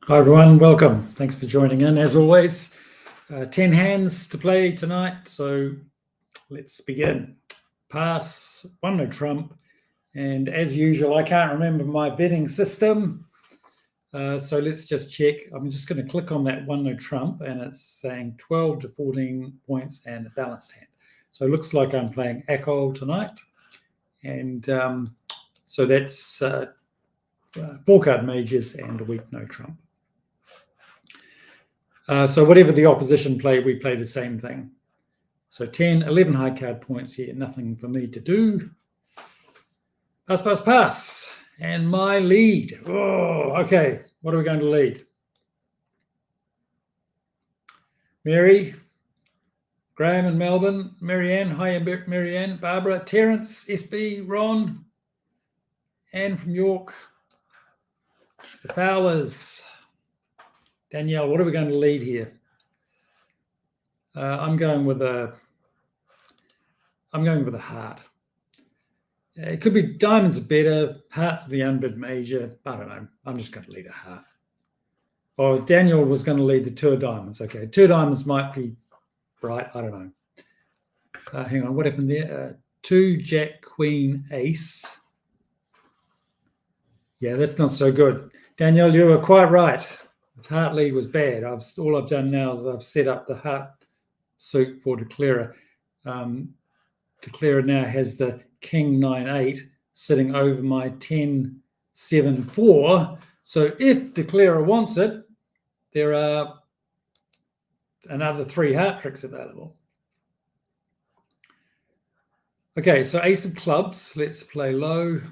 Hi everyone, welcome. Thanks for joining in. As always, 10 hands to play tonight, so let's begin. Pass, one no trump, and as usual, I can't remember my betting system, so let's just check. I'm just going to click on that one no trump, and it's saying 12 to 14 points and a balanced hand. So it looks like I'm playing Acol tonight, and so that's 4-card majors and a weak no trump. So whatever the opposition play, we play the same thing. So 10, 11 high card points here, nothing for me to do. Pass, pass, pass. And my lead. Oh, okay. What are we going to lead? Mary, Graham in Melbourne, Marianne, hi Marianne, Barbara, Terence, SB, Ron, Anne from York, the Fowlers, Danielle. What are we going to lead here? I'm going with a heart. It could be diamonds are better, hearts are the unbid major. I don't know. I'm just going to lead a heart. Oh, Daniel was going to lead the 2 of diamonds. Okay, 2 diamonds might be right. I don't know. Hang on, what happened there? 2, Jack, Queen, Ace. Yeah, that's not so good. Daniel, you were quite right. The heart lead was bad. All I've done now is I've set up the heart suit for Declarer. Declarer now has the King 9-8 sitting over my 10-7-4. So if Declarer wants it, there are another 3 heart tricks available. Okay, so Ace of Clubs. Let's play low.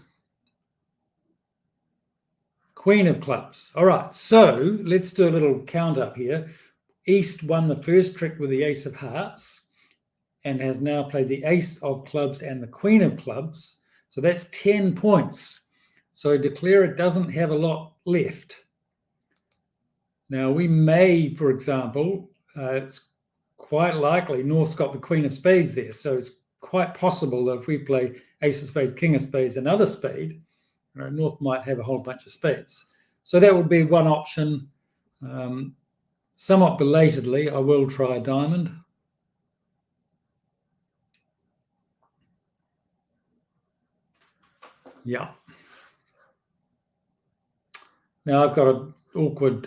Queen of Clubs. All right, so let's do a little count up here. East won the first trick with the Ace of Hearts and has now played the Ace of Clubs and the Queen of Clubs. So that's 10 points. So Declarer doesn't have a lot left. Now we may, for example, it's quite likely North's got the Queen of Spades there. So it's quite possible that if we play Ace of Spades, King of Spades, another spade, North might have a whole bunch of spades. So that would be one option. Somewhat belatedly, I will try a diamond. Yeah. Now I've got an awkward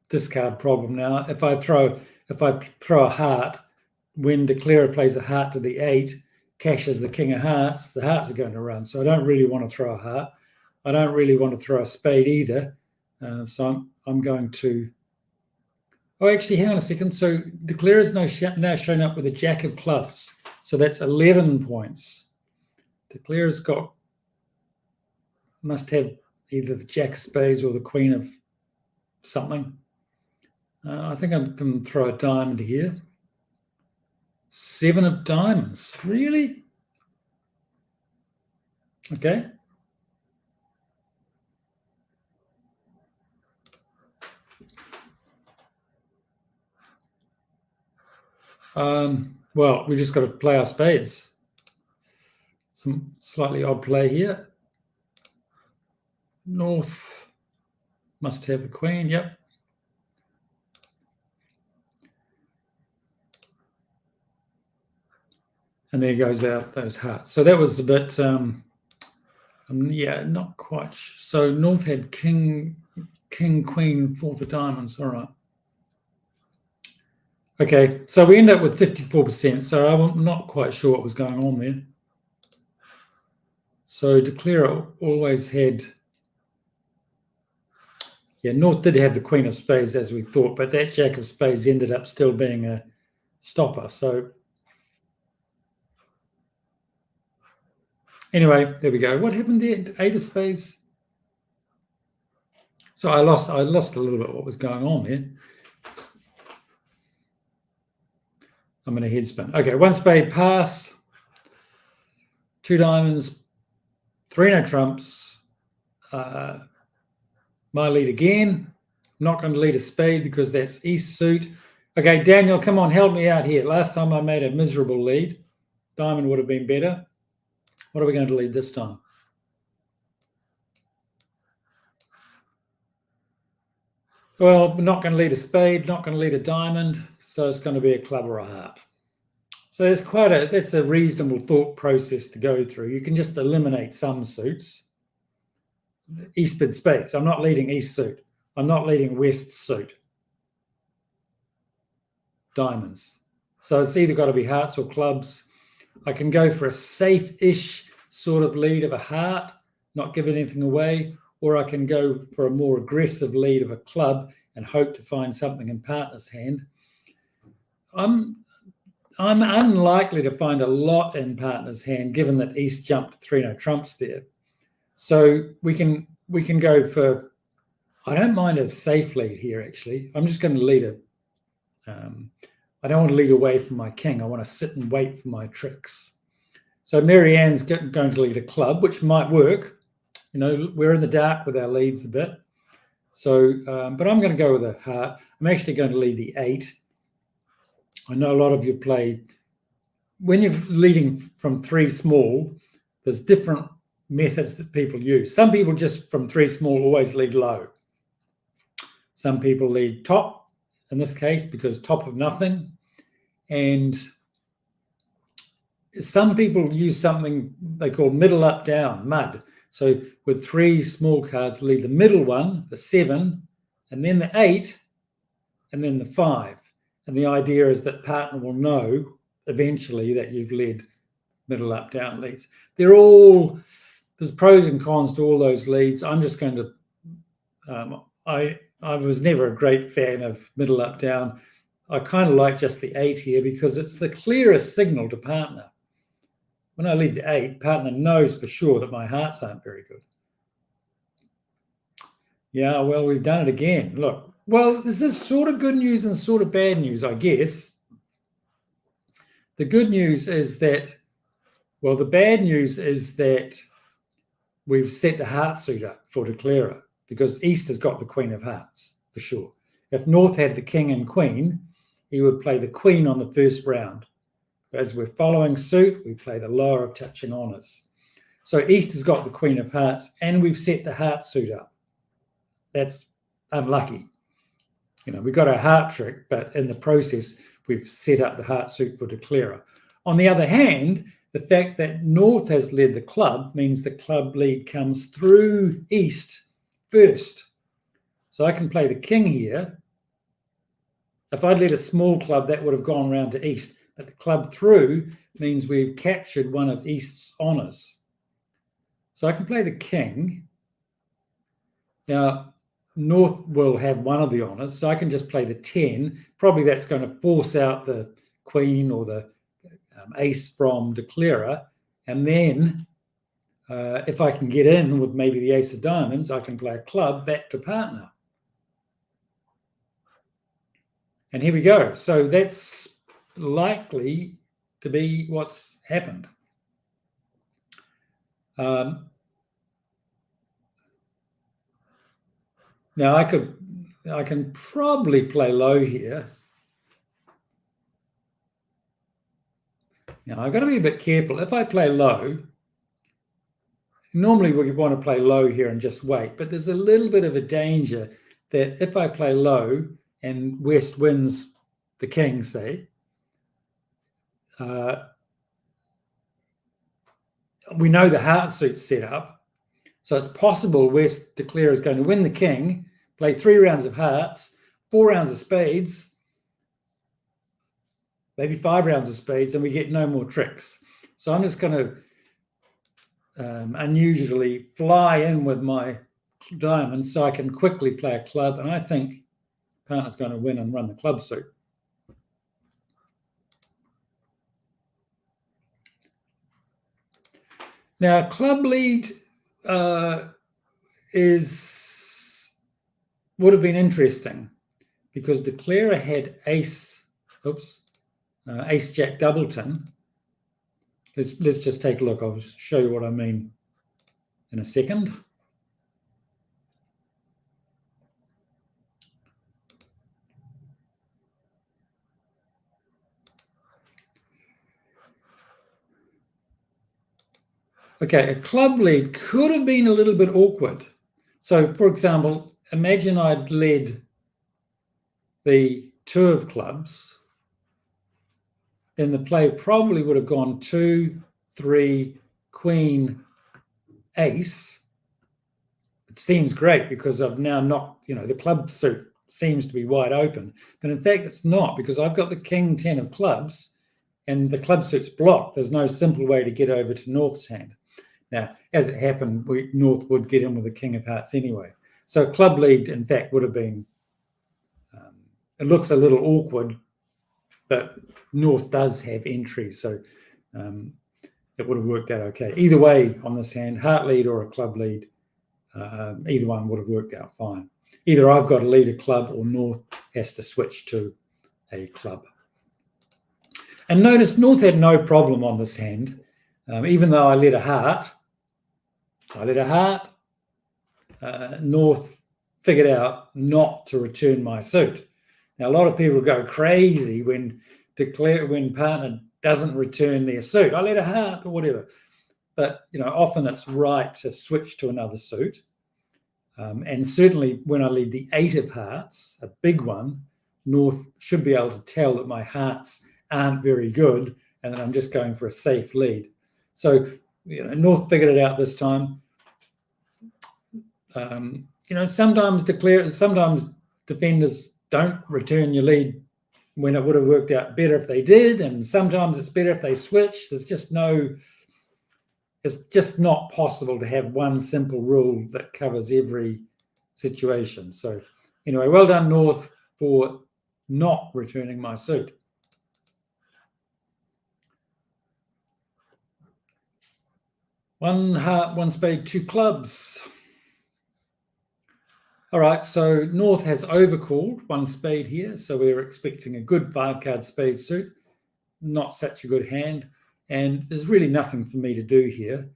discard problem now. If I throw a heart, when Declarer plays a heart to the 8, cashes the King of Hearts, the hearts are going to run. So I don't really want to throw a heart. I don't really want to throw a spade either. So I'm going to. Oh, actually, hang on a second. So Declarer is now shown up with a Jack of Clubs. So that's 11 points. Declarer's must have either the Jack of Spades or the Queen of something. I think I'm going to throw a diamond here. 7 of diamonds. Really? Okay. Well, we just got to play our spades. Some slightly odd play here. North must have the Queen. Yep. And there goes out those hearts. So that was a bit, yeah, not quite. So North had King, Queen, 4th of diamonds. All right. Okay, so we end up with 54%. So I'm not quite sure what was going on there. So Declarer always had, yeah, North did have the Queen of Spades as we thought, but that Jack of Spades ended up still being a stopper. So anyway, there we go. What happened there? 8 of Spades. So I lost a little bit what was going on there. I'm in a head spin. Okay, 1 spade pass, 2 diamonds, 3 no trumps. My lead again. I'm not going to lead a spade because that's East suit. Okay, Daniel, come on, help me out here. Last time I made a miserable lead. Diamond would have been better. What are we going to lead this time? Well, not going to lead a spade, not going to lead a diamond, so it's going to be a club or a heart. So that's a reasonable thought process to go through. You can just eliminate some suits. East bid spades. I'm not leading east suit. I'm not leading west suit. Diamonds. So it's either got to be hearts or clubs. I can go for a safe-ish sort of lead of a heart, not give anything away, or I can go for a more aggressive lead of a club and hope to find something in partner's hand. I'm unlikely to find a lot in partner's hand, given that East jumped 3-no trumps there. So we can go for. I don't mind a safe lead here. Actually, I'm just going to lead a. I don't want to lead away from my king. I want to sit and wait for my tricks. So Marianne's going to lead a club, which might work. You know, we're in the dark with our leads a bit. So, but I'm going to go with a heart. I'm actually going to lead the 8. I know a lot of you play, when you're leading from 3 small, there's different methods that people use. Some people just from 3 small always lead low. Some people lead top, in this case, because top of nothing. And some people use something they call middle up down, mud. So with 3 small cards, lead the middle one, the 7, and then the 8, and then the 5. And the idea is that partner will know eventually that you've led middle up down leads. There's pros and cons to all those leads. I'm just going to, I was never a great fan of middle up down. I kind of like just the 8 here because it's the clearest signal to partner. When I lead the 8, partner knows for sure that my hearts aren't very good. Yeah, well, we've done it again. Look, well, this is sort of good news and sort of bad news, I guess. The good news is that, well, the bad news is that we've set the heart suit up for declarer because East has got the Queen of Hearts, for sure. If North had the King and Queen, he would play the Queen on the first round. As we're following suit, we play the lower of touching honours. So East has got the Queen of Hearts and we've set the heart suit up. That's unlucky. You know, we got a heart trick, but in the process, we've set up the heart suit for declarer. On the other hand, the fact that North has led the club means the club lead comes through East first. So I can play the King here. If I'd led a small club, that would have gone round to East. But the club through means we've captured one of East's honours. So I can play the King. Now, North will have one of the honours, so I can just play the 10. Probably that's going to force out the Queen or the Ace from declarer. And then if I can get in with maybe the Ace of Diamonds, I can play a club back to partner. And here we go. So that's likely to be what's happened. Now I can probably play low here. Now I've got to be a bit careful. If I play low, normally we want to play low here and just wait, but there's a little bit of a danger that if I play low and West wins the King, say, we know the heart suit's set up. So it's possible West declare is going to win the King, play 3 rounds of hearts, 4 rounds of spades, maybe 5 rounds of spades, and we get no more tricks. So I'm just going to unusually fly in with my diamonds so I can quickly play a club, and I think partner's going to win and run the club suit. Now, club lead would have been interesting because declarer had ace jack doubleton. Let's just take a look. I'll show you what I mean in a second. Okay, a club lead could have been a little bit awkward. So, for example, imagine I'd led the 2 of clubs, then the play probably would have gone 2, 3, queen, ace. It seems great because I've now knocked, the club suit seems to be wide open. But in fact, it's not, because I've got the king 10 of clubs and the club suit's blocked. There's no simple way to get over to North's hand. Now, as it happened, North would get in with the king of hearts anyway. So club lead, in fact, would have been, it looks a little awkward, but North does have entries. So it would have worked out okay. Either way on this hand, heart lead or a club lead, either one would have worked out fine. Either I've got to lead a club or North has to switch to a club. And notice North had no problem on this hand, even though I led a heart. North figured out not to return my suit. Now, a lot of people go crazy when partner doesn't return their suit. I led a heart or whatever. But, often it's right to switch to another suit. And certainly when I lead the 8 of hearts, a big one, North should be able to tell that my hearts aren't very good and that I'm just going for a safe lead. So, North figured it out this time. Sometimes defenders don't return your lead when it would have worked out better if they did, and sometimes it's better if they switch. It's just not possible to have one simple rule that covers every situation. So anyway, well done, North, for not returning my suit. One heart, one spade, 2 clubs. All right, so North has overcalled 1 spade here, so we're expecting a good 5-card spade suit. Not such a good hand, and there's really nothing for me to do here.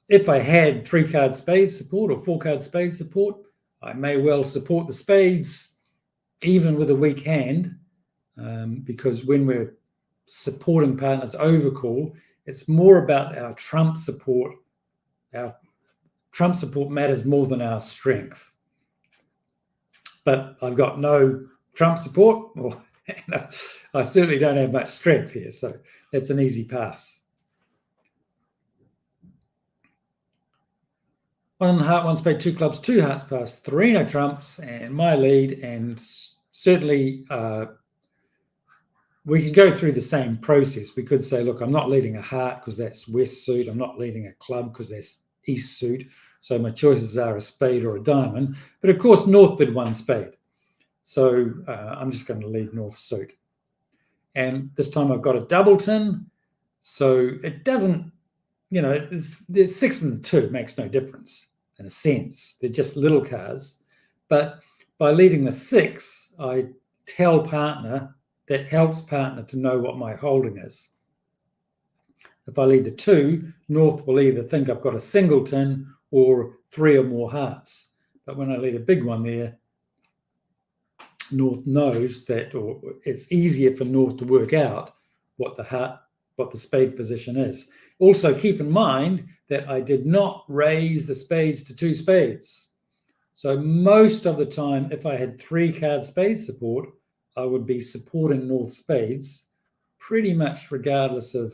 If I had 3-card spade support or 4-card spade support, I may well support the spades even with a weak hand, because when we're supporting partners overcall, it's more about our trump support. Our trump support matters more than our strength. But I've got no trump support, or I certainly don't have much strength here, so that's an easy pass. 1 heart, 1 spade, 2 clubs, 2 hearts pass, 3 no trumps, and my lead. And certainly we can go through the same process. We could say, look, I'm not leading a heart because that's west suit. I'm not leading a club because that's east suit. So my choices are a spade or a diamond. But of course, North bid 1 spade. So I'm just going to lead North suit. And this time I've got a doubleton. So it doesn't, there's 6 and 2 makes no difference in a sense. They're just little cards. But by leading the 6, I tell partner, that helps partner to know what my holding is. If I lead the 2, North will either think I've got a singleton or 3 or more hearts. But when I lead a big one there, North knows that, or it's easier for North to work out what the spade position is. Also, keep in mind that I did not raise the spades to 2 spades. So most of the time, if I had 3-card spade support, I would be supporting North spades pretty much regardless of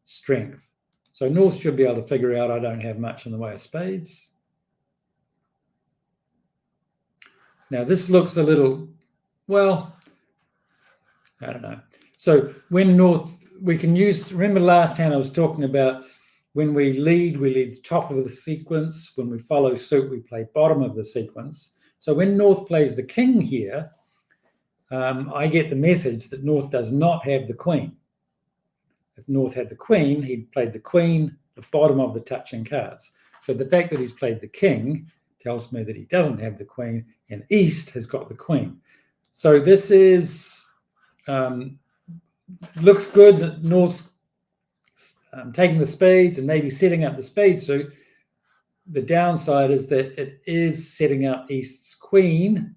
strength. So North should be able to figure out I don't have much in the way of spades. Now this looks a little, well, I don't know. So when North, we can use, remember last hand I was talking about when we lead the top of the sequence. When we follow suit, we play bottom of the sequence. So when North plays the king here, I get the message that North does not have the queen. If North had the queen, he'd played the queen, the bottom of the touching cards. So the fact that he's played the king tells me that he doesn't have the queen, and East has got the queen. So this is, looks good that North's taking the spades and maybe setting up the spade suit. The downside is that it is setting up East's queen.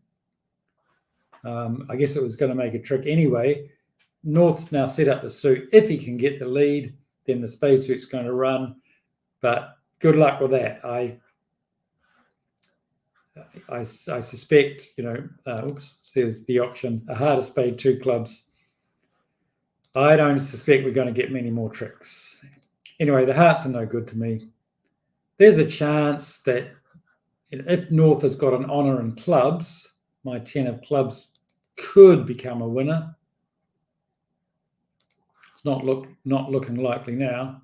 I guess it was going to make a trick anyway. North's now set up the suit. If he can get the lead, then the spade suit's going to run. But good luck with that. I suspect, says the auction, a heart, a spade, 2 clubs. I don't suspect we're going to get many more tricks. Anyway, the hearts are no good to me. There's a chance that if North has got an honour in clubs, my 10 of clubs could become a winner. It's not looking likely now.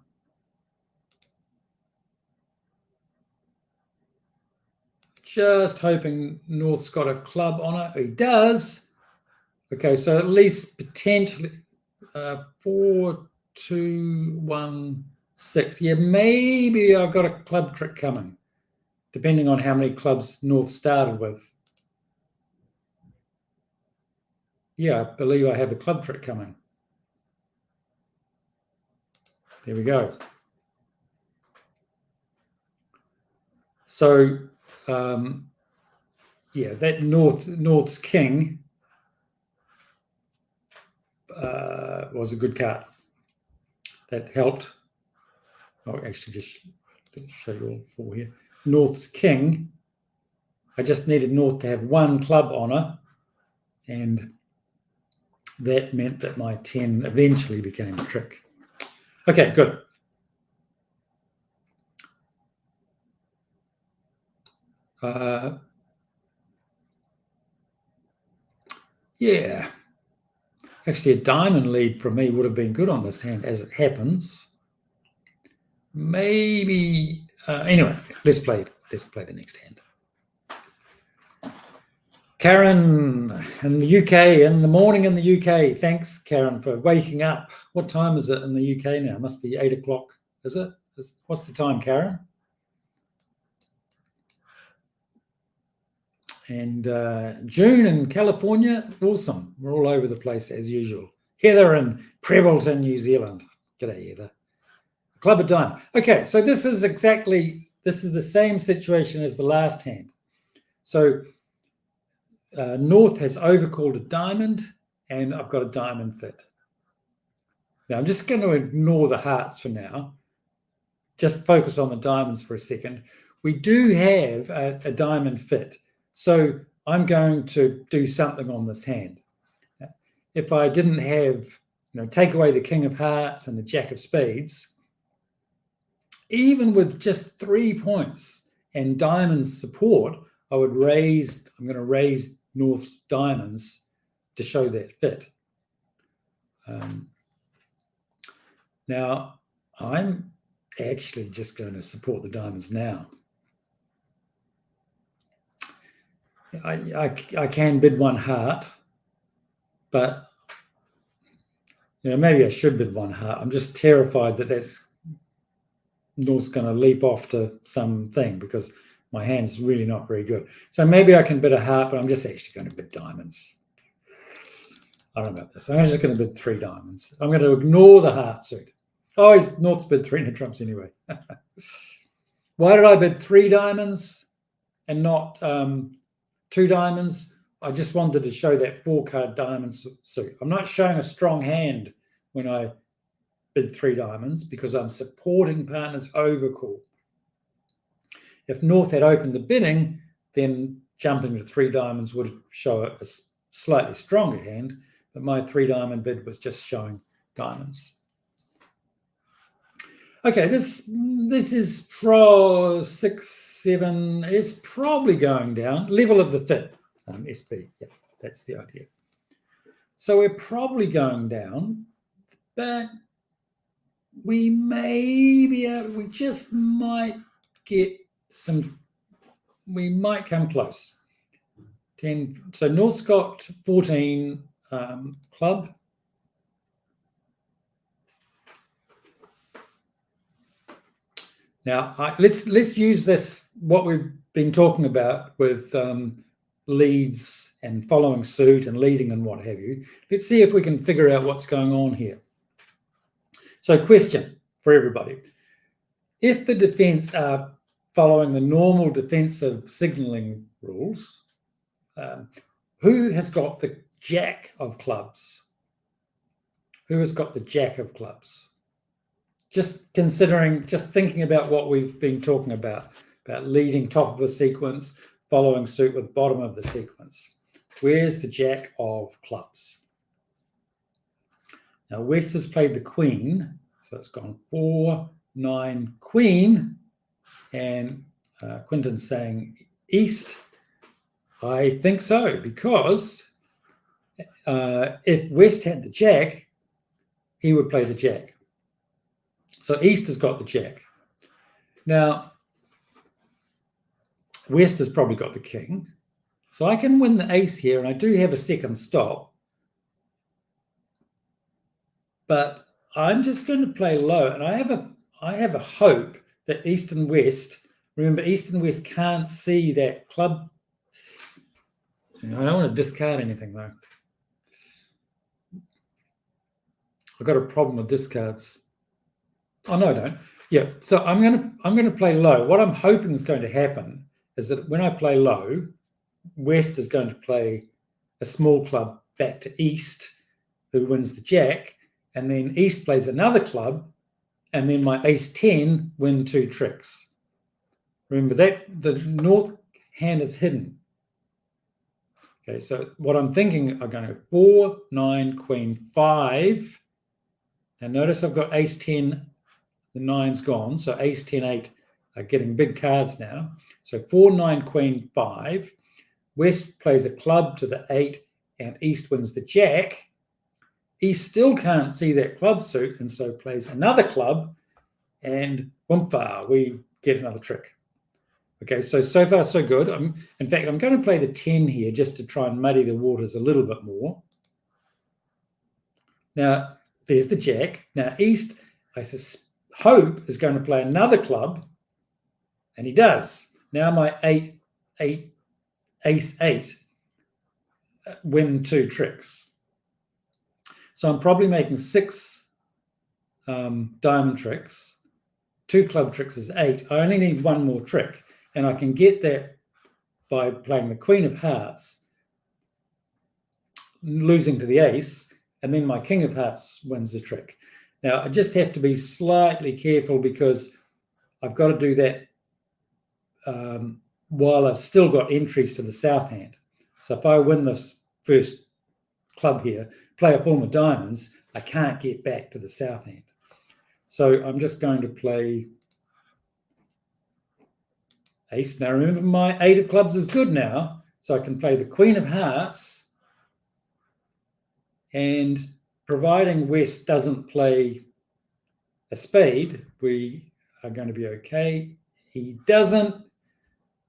Just hoping North's got a club honour. He does. Okay, so at least potentially 4, 2, 1, 6. Yeah, maybe I've got a club trick coming, depending on how many clubs North started with. Yeah, I believe I have a club trick coming. There we go. So, yeah, that North's king was a good card. That helped. I'll actually just show you all 4 here. North's king. I just needed North to have 1 club honour, and that meant that my 10 eventually became a trick. Okay, good. Yeah. Actually, a diamond lead from me would have been good on this hand, as it happens. Maybe. Anyway, let's play the next hand. Karen in the UK, in the morning in the UK. Thanks, Karen, for waking up. What time is it in the UK now? It must be 8 o'clock, is it? What's the time, Karen? And June in California, awesome. We're all over the place as usual. Heather in Prebbleton, New Zealand. G'day, Heather. Club of Diamond. Okay, so this is the same situation as the last hand. So North has overcalled a diamond, and I've got a diamond fit. Now, I'm just going to ignore the hearts for now. Just focus on the diamonds for a second. We do have a diamond fit. So I'm going to do something on this hand. If I didn't have, take away the King of Hearts and the Jack of Spades, even with just 3 points and diamonds support, I'm going to raise North's diamonds to show that fit. Now, I'm actually just going to support the diamonds now. I can bid 1 heart, but maybe I should bid 1 heart. I'm just terrified that North's going to leap off to something because my hand's really not very good. So maybe I can bid a heart, but I'm just actually going to bid diamonds. I don't know about this. I'm just going to bid 3 diamonds. I'm going to ignore the heart suit. Oh, North's bid 3 trumps anyway. Why did I bid 3 diamonds and not 2 diamonds? I just wanted to show that 4-card diamond suit. I'm not showing a strong hand when I bid 3 diamonds because I'm supporting partner's overcall. If North had opened the bidding, then jumping to 3 diamonds would show a slightly stronger hand, but my 3 diamond bid was just showing diamonds. Okay, this is Pro 6, 7. It's probably going down. Level of the fit, SB. Yeah, that's the idea. So we're probably going down, but we just might get some. We might come close. 10. So North's got 14 club. Now, let's use this, what we've been talking about with leads and following suit and leading and what have you. Let's see if we can figure out what's going on here. So question for everybody. If the defence are following the normal defensive signalling rules, who has got the Jack of clubs? Who has got the Jack of clubs? Just thinking about what we've been talking about leading top of a sequence, following suit with bottom of the sequence. Where's the jack of clubs? Now, West has played the queen, so it's gone 4, 9, queen, and Quinton's saying East. I think so, because if West had the jack, he would play the jack. So East has got the jack. Now, West has probably got the king. So I can win the ace here, and I do have a second stop. But I'm just going to play low, and I have a hope that East and West, remember, East and West can't see that club. I don't want to discard anything, though. I've got a problem with discards. Oh, no, I don't. Yeah, so I'm going to play low. What I'm hoping is going to happen is that when I play low, West is going to play a small club back to East, who wins the jack, and then East plays another club, and then my ace 10 win 2 tricks. Remember that the north hand is hidden. Okay, so what I'm thinking, I'm going to 4, 9, queen, 5. And notice I've got ace 10, the 9's gone, so ace 10, 8 are getting big cards now. So 4, 9, queen, 5. West plays a club to the 8, and East wins the jack. East still can't see that club suit, and so plays another club, and boompa, we get another trick. Okay, so far so good. In fact, I'm going to play the 10 here just to try and muddy the waters a little bit more. Now, there's the jack. Now, East, I hope, is going to play another club, and he does. Now my ace 8 win 2 tricks. So I'm probably making 6 diamond tricks. 2 club tricks is 8. I only need 1 more trick, and I can get that by playing the queen of hearts, losing to the ace, and then my king of hearts wins the trick. Now, I just have to be slightly careful because I've got to do that while I've still got entries to the south hand. So if I win this first club here, play a form of diamonds, I can't get back to the south hand. So I'm just going to play ace. Now remember, my 8 of clubs is good now, so I can play the queen of hearts, and providing West doesn't play a spade, we are going to be okay. He doesn't.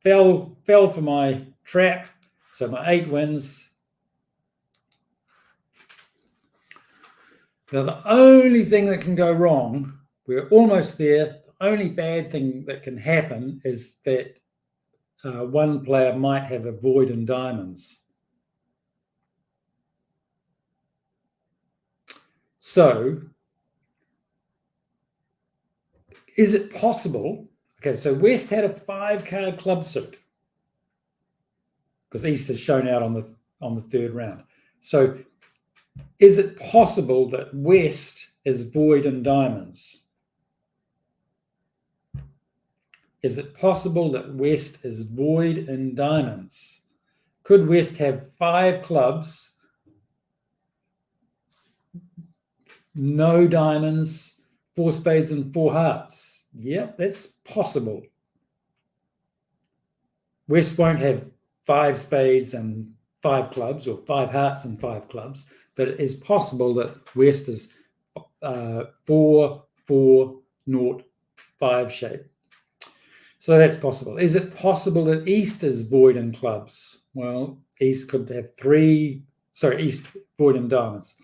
Fell for my trap, so my 8 wins. Now, the only thing that can go wrong, we're almost there. The only bad thing that can happen is that one player might have a void in diamonds. So, is it possible? Okay, so West had a 5-card club suit because East has shown out on the 3rd round. So, is it possible that West is void in diamonds? Is it possible that West is void in diamonds? Could West have 5 clubs, no diamonds, 4 spades and 4 hearts? Yep, that's possible. West won't have 5 spades and 5 clubs, or 5 hearts and 5 clubs, but it is possible that West is 4, 4, 0, 5 shape. So that's possible. Is it possible that East is void in clubs? Well, East could have East void in diamonds.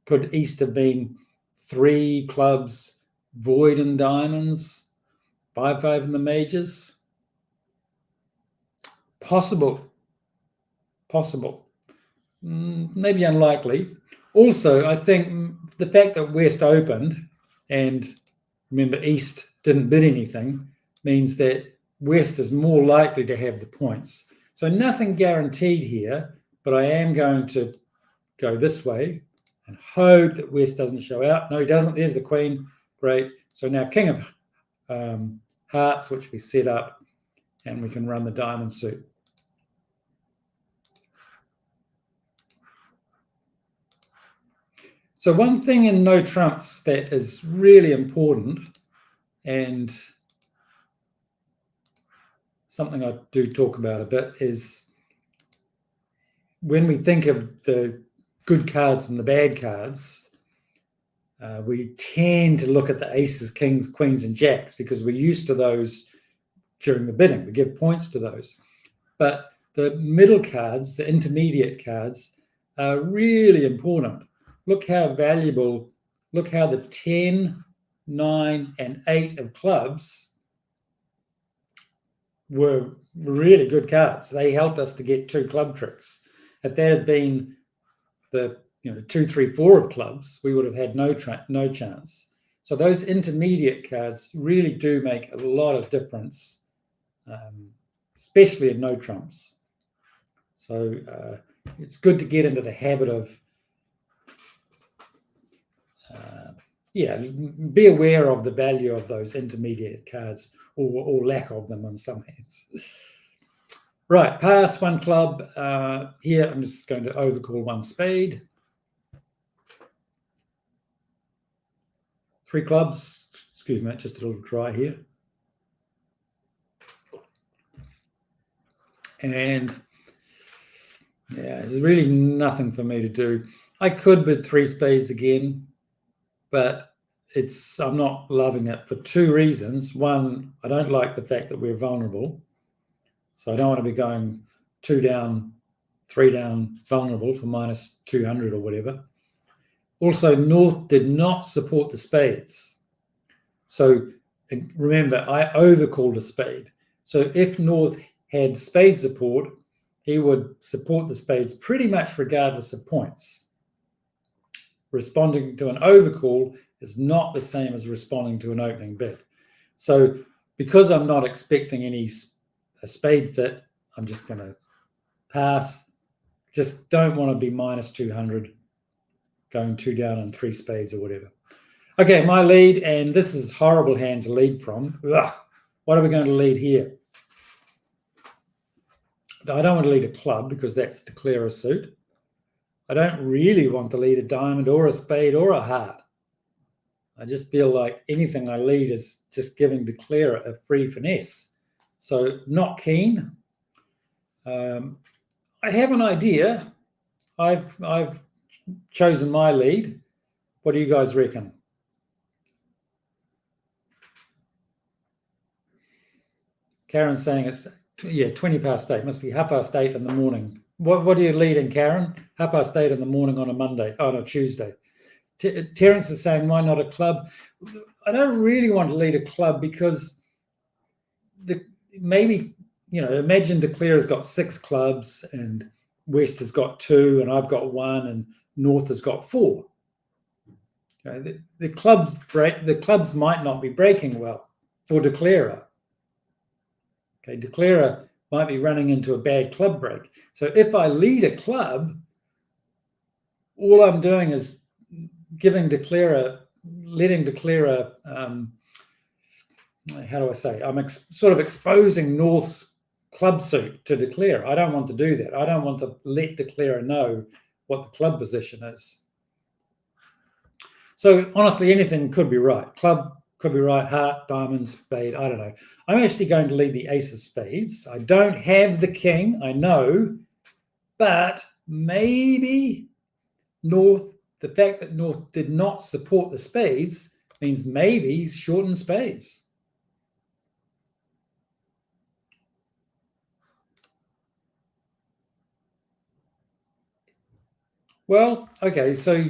Could East have been 3 clubs void in diamonds, 5, 5 in the majors? Possible. Maybe unlikely. Also, I think the fact that West opened, and remember East didn't bid anything, means that West is more likely to have the points. So nothing guaranteed here, but I am going to go this way and hope that West doesn't show out. No, he doesn't. There's the queen. Great. So now king of hearts, which we set up, and we can run the diamond suit. So one thing in no trumps that is really important, and something I do talk about a bit, is when we think of the good cards and the bad cards, we tend to look at the aces, kings, queens, and jacks because we're used to those during the bidding. We give points to those. But the middle cards, the intermediate cards, are really important. Look how valuable, look how the 10, 9, and 8 of clubs were really good cards. They helped us to get 2 club tricks. If that had been the 2, 3, 4 of clubs, we would have had no chance. So those intermediate cards really do make a lot of difference, especially in no trumps. So it's good to get into the habit of, be aware of the value of those intermediate cards, or lack of them in some hands. Right, pass 1 club. Here I'm just going to overcall 1 spade. 3 clubs. Excuse me, just a little dry here. And yeah, there's really nothing for me to do. I could bid 3 spades again, but I'm not loving it for 2 reasons. One, I don't like the fact that we're vulnerable. So I don't want to be going 2 down, 3 down vulnerable for minus 200 or whatever. Also, North did not support the spades. So remember, I overcalled a spade. So if North had spade support, he would support the spades pretty much regardless of points. Responding to an overcall is not the same as responding to an opening bid. So because I'm not expecting a spade fit, I'm just going to pass. Just don't want to be minus 200, going 2 down and 3 spades or whatever. Okay, my lead, and this is a horrible hand to lead from. Ugh, what are we going to lead here? I don't want to lead a club because that's declare a suit. I don't really want to lead a diamond or a spade or a heart. I just feel like anything I lead is just giving declare a free finesse. So not keen. I have an idea. I've chosen my lead. What do you guys reckon? Karen's saying it's 20 past 8. Must be 8:30 in the morning. What do you lead in, Karen? 8:30 in the morning on a Monday, on a Tuesday. Terence is saying, why not a club? I don't really want to lead a club because imagine declare has got 6 clubs and West has got 2 and I've got 1 and North has got 4. Okay, the clubs might not be breaking well for declarer. Okay, declarer might be running into a bad club break. So if I lead a club, all I'm doing is letting declarer, how do I say? I'm sort of exposing North's club suit to declare. I don't want to do that. I don't want to let declarer know what the club position is. So honestly, anything could be right. Club could be right, heart, diamond, spade, I don't know. I'm actually going to lead the ace of spades. I don't have the king, I know, but maybe North, the fact that North did not support the spades means maybe he's shortened spades. Well, okay, so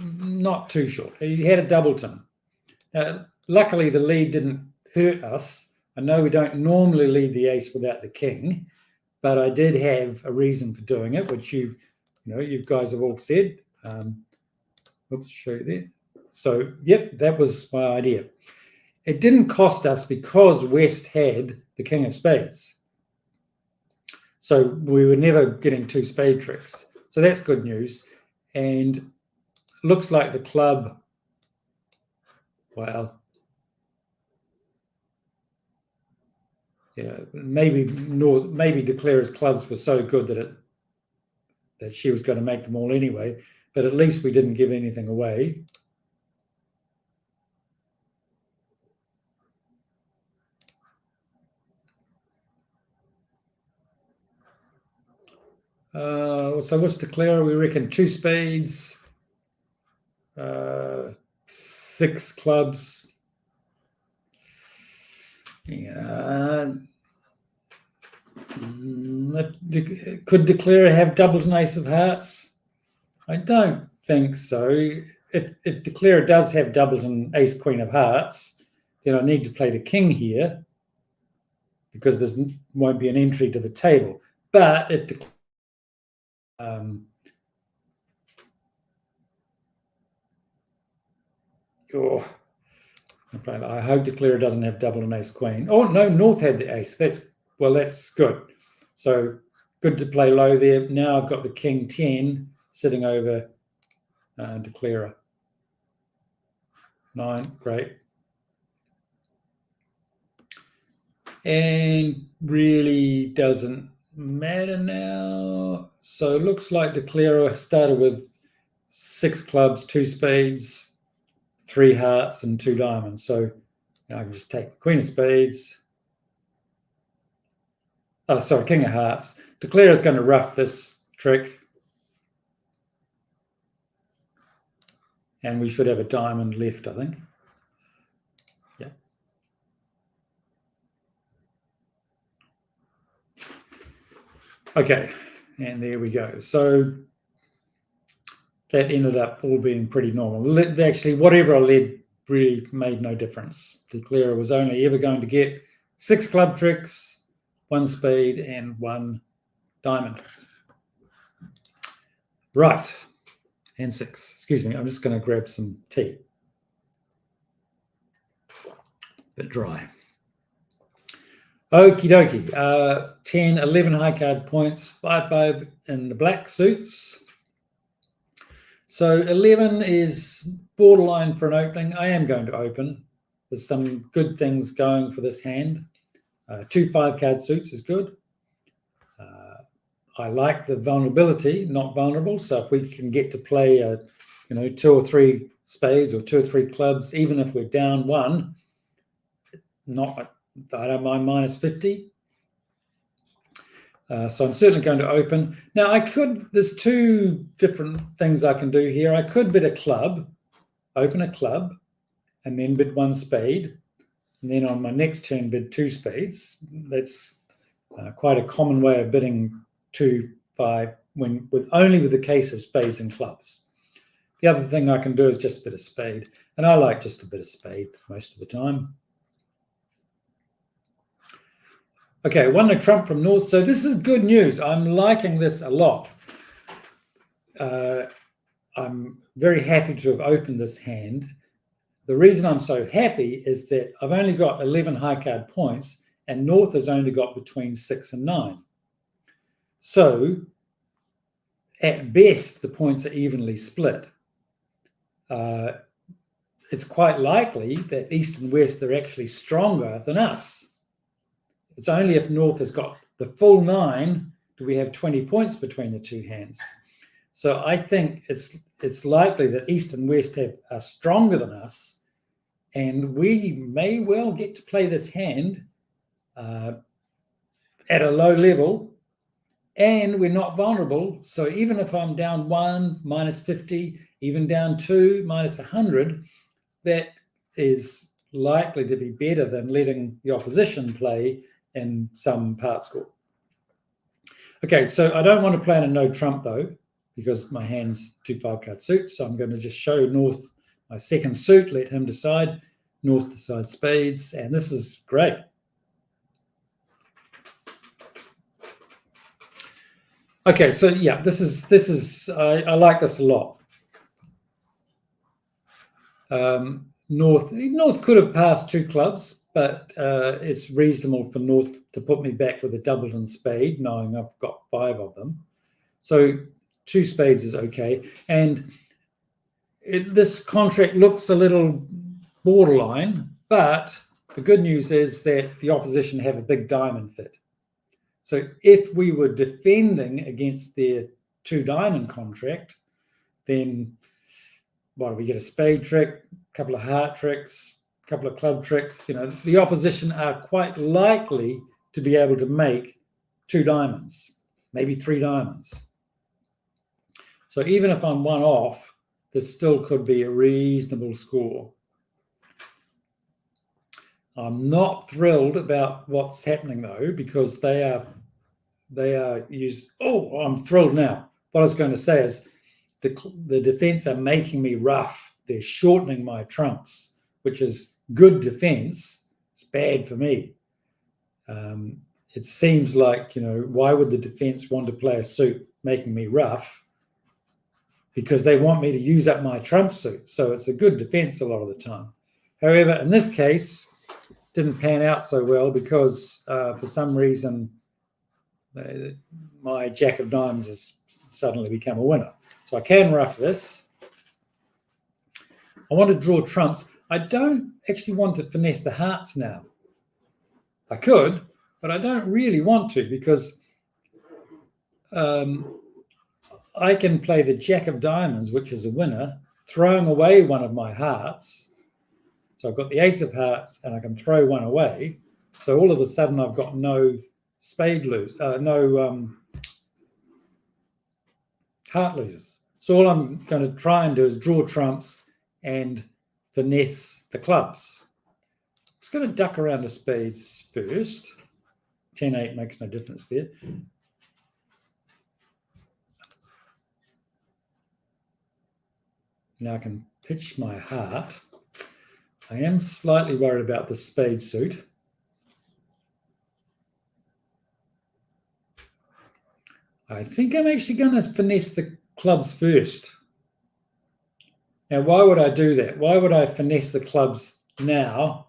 not too short. He had a doubleton. Luckily, the lead didn't hurt us. I know we don't normally lead the ace without the king, but I did have a reason for doing it, which you guys have all said. Oops, show you there. So, yep, that was my idea. It didn't cost us because West had the king of spades. So we were never getting 2 spade tricks. So that's good news. And looks like the club, well, maybe Declara's clubs were so good that she was going to make them all anyway, but at least we didn't give anything away. So what's Declara? We reckon 2 spades, 6 clubs. Yeah. Could Declara have doubles and ace of hearts? I don't think so. If Declara does have doubles and ace queen of hearts, then I need to play the king here because there won't be an entry to the table. But if I hope Declara doesn't have double and ace queen. Oh no, North had the ace. That's good. So good to play low there. Now I've got the king 10 sitting over Declara. 9, great. And really doesn't matter now. So it looks like Declara started with 6 clubs, 2 spades, 3 hearts, and 2 diamonds. So I can just take the queen of spades. Oh, sorry, king of hearts. Declara is going to rough this trick. And we should have a diamond left, I think. Yeah. Okay, and there we go. So that ended up all being pretty normal. Actually, whatever I led really made no difference. Declara was only ever going to get 6 club tricks, 1 spade, and 1 diamond. Right, and 6. Excuse me, I'm just going to grab some tea. Bit dry. Okie dokie. 10, 11 high card points, 5 in the black suits. So 11 is borderline for an opening. I am going to open. There's some good things going for this hand. 2 5-card suits is good. I like the vulnerability, not vulnerable. So if we can get to play, 2 or 3 spades or 2 or 3 clubs, even if we're down 1, I don't mind minus 50. So I'm certainly going to open. Now there's 2 different things I can do here. I could bid a club, open a club, and then bid 1 spade. And then on my next turn, bid 2 spades. That's quite a common way of bidding 2, 5, only with the case of spades and clubs. The other thing I can do is just bid a spade. And I like just a bit of spade most of the time. Okay, won a trump from North. So this is good news. I'm liking this a lot. I'm very happy to have opened this hand. The reason I'm so happy is that I've only got 11 high card points and North has only got between 6 and 9. So at best, the points are evenly split. It's quite likely that East and West are actually stronger than us. It's only if North has got the full 9 do we have 20 points between the 2 hands. So I think it's likely that East and West are stronger than us, and we may well get to play this hand at a low level, and we're not vulnerable. So even if I'm down 1, minus 50, even down 2, minus 100, that is likely to be better than letting the opposition play in some part score. Okay, so I don't want to play in a no trump though, because my hand's 2 5-card suits. So I'm going to just show North my second suit, let him decide. North decides spades, and this is great. Okay, so yeah, this is I like this a lot. North could have passed 2 clubs, but it's reasonable for North to put me back with a double and spade, knowing I've got 5 of them. So 2 spades is okay. And this contract looks a little borderline, but the good news is that the opposition have a big diamond fit. So if we were defending against their 2 diamond contract, then what do we get? A spade trick, a couple of heart tricks, a couple of club tricks. The opposition are quite likely to be able to make 2 diamonds, maybe 3 diamonds. So even if I'm 1 off, this still could be a reasonable score. I'm not thrilled about what's happening though, because they are used. Oh, I'm thrilled now. What I was going to say is the defense are making me rough. They're shortening my trumps, which is good defense. It's bad for me. It seems like, why would the defense want to play a suit making me rough? Because they want me to use up my trump suit. So it's a good defense a lot of the time. However, in this case, didn't pan out so well because for some reason my jack of diamonds has suddenly become a winner. So I can rough this. I want to draw trumps. I don't actually want to finesse the hearts now. I could, but I don't really want to, because I can play the jack of diamonds, which is a winner, throwing away one of my hearts. So I've got the ace of hearts and I can throw one away. So all of a sudden I've got no spade no heart losers. So all I'm going to try and do is draw trumps and finesse the clubs. I'm just going to duck around the spades first. 10-8 makes no difference there. Now I can pitch my heart. I am slightly worried about the spade suit. I think I'm actually going to finesse the clubs first. Now, why would I do that? Why would I finesse the clubs now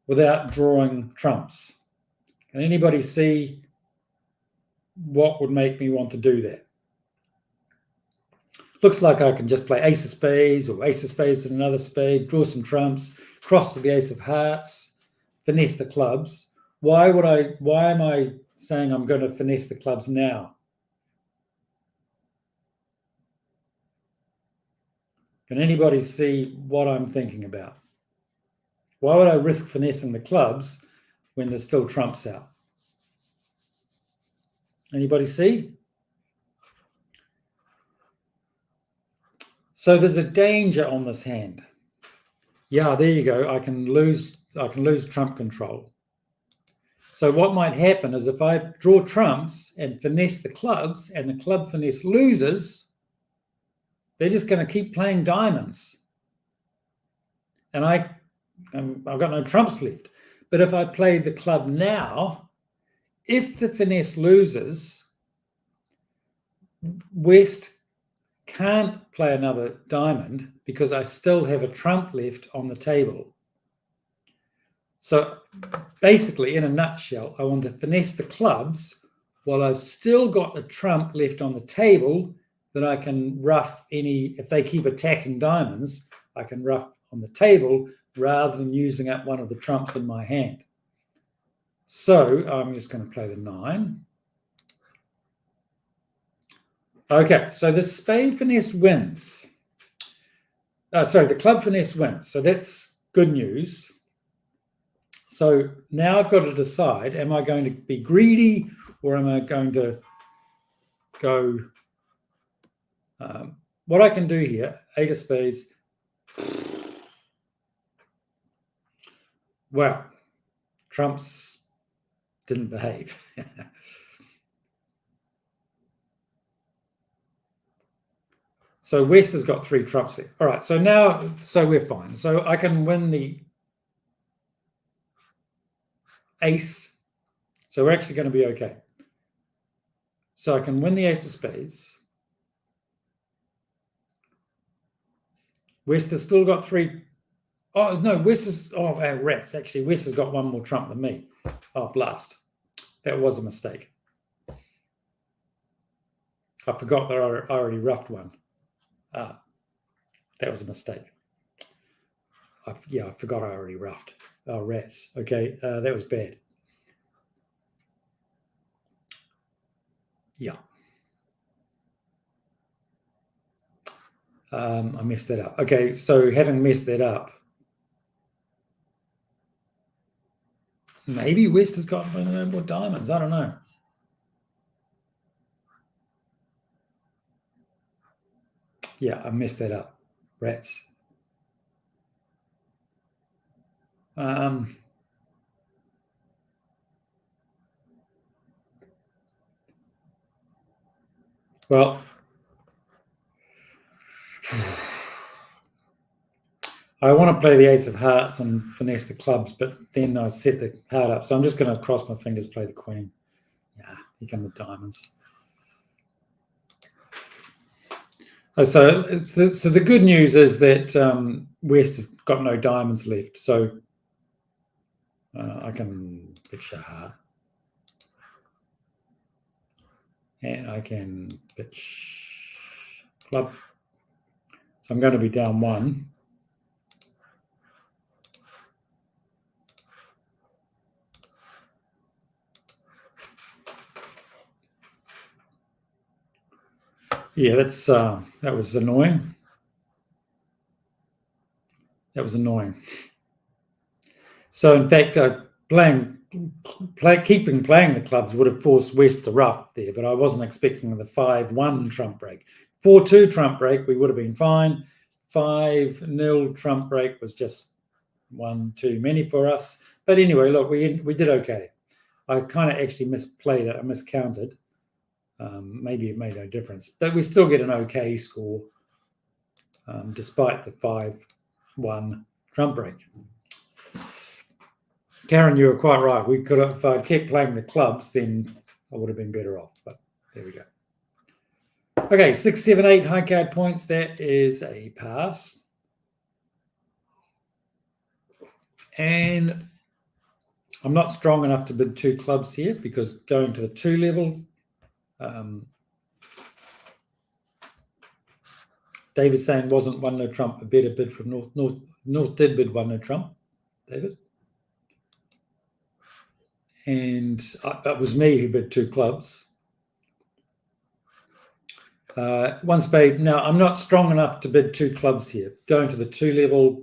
without drawing trumps? Can anybody see what would make me want to do that? Looks like I can just play ace of spades or ace of spades and another spade, draw some trumps, cross to the ace of hearts, finesse the clubs. Why am I saying I'm going to finesse the clubs now? Can anybody see what I'm thinking about? Why would I risk finessing the clubs when there's still trumps out? Anybody see? So there's a danger on this hand. Yeah, there you go. I can lose trump control. So what might happen is if I draw trumps and finesse the clubs and the club finesse loses, they're just going to keep playing diamonds. And I've got no trumps left. But if I play the club now, if the finesse loses, West can't play another diamond because I still have a trump left on the table. So basically, in a nutshell, I want to finesse the clubs while I've still got a trump left on the table that I can rough if they keep attacking diamonds, I can rough on the table rather than using up one of the trumps in my hand. So I'm just going to play the 9. Okay, so the spade finesse wins. The club finesse wins. So that's good news. So now I've got to decide, am I going to be greedy or am I going to go... what I can do here, 8 of spades. Well, trumps didn't behave. So West has got 3 trumps left. All right, so we're fine. So I can win the ace. So we're actually going to be okay. So I can win the ace of spades. West has still got 3. Oh, no, rats. Actually, West has got 1 more trump than me. Oh, blast. That was a mistake. I forgot that I already roughed one. That was a mistake. I forgot I already roughed. Oh, rats. Okay, that was bad. Yeah. I messed that up. Okay, so having messed that up, maybe West has got more diamonds. I don't know. Yeah, I messed that up. Rats. Well, I want to play the ace of hearts and finesse the clubs, but then I set the heart up. So I'm just going to cross my fingers, play the queen. Yeah, here come the diamonds. Oh, so the good news is that West has got no diamonds left. So I can pitch a heart. And I can pitch club. So I'm going to be down 1. Yeah, that was annoying. That was annoying. So in fact, keeping playing the clubs would have forced West to rough there, but I wasn't expecting the 5-1 trump break. 4-2 trump break, we would have been fine. 5-0 trump break was just one too many for us. But anyway, look, we did okay. I kind of actually misplayed it. I miscounted. Maybe it made no difference, but we still get an okay score despite the 5-1 trump break. Karen, you were quite right. We could have, if I'd kept playing the clubs, then I would have been better off. But there we go. Okay, 6, 7, 8 high card points. That is a pass. And I'm not strong enough to bid 2 clubs here because going to the 2 level, David's saying wasn't 1-no trump a better bid from North? North did bid 1-no trump, David. And that was me who bid 2 clubs. 1 spade. Now, I'm not strong enough to bid 2 clubs here. Going to the 2 level,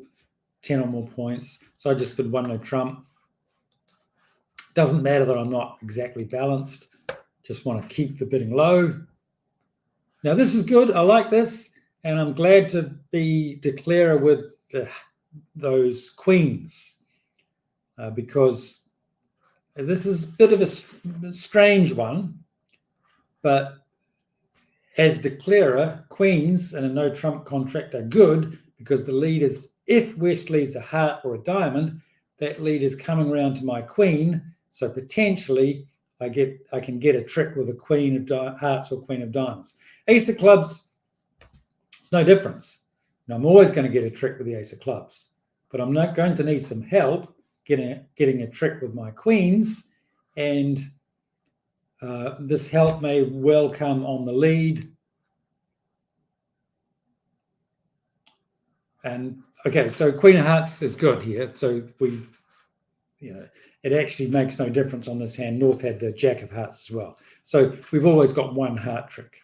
10 or more points. So I just bid 1-no trump. Doesn't matter that I'm not exactly balanced. Just want to keep the bidding low. Now, this is good. I like this. And I'm glad to be declarer with those queens because this is a bit of a strange one. But as declarer, queens and a no trump contract are good because the lead is, if West leads a heart or a diamond, that lead is coming around to my queen. So potentially I can get a trick with a queen of hearts or queen of diamonds. Ace of clubs, it's no difference. And I'm always going to get a trick with the ace of clubs, but I'm not going to need some help getting a trick with my queens. And this help may well come on the lead. And okay, so Queen of Hearts is good here. So it actually makes no difference on this hand. North had the Jack of Hearts as well. So we've always got 1 heart trick.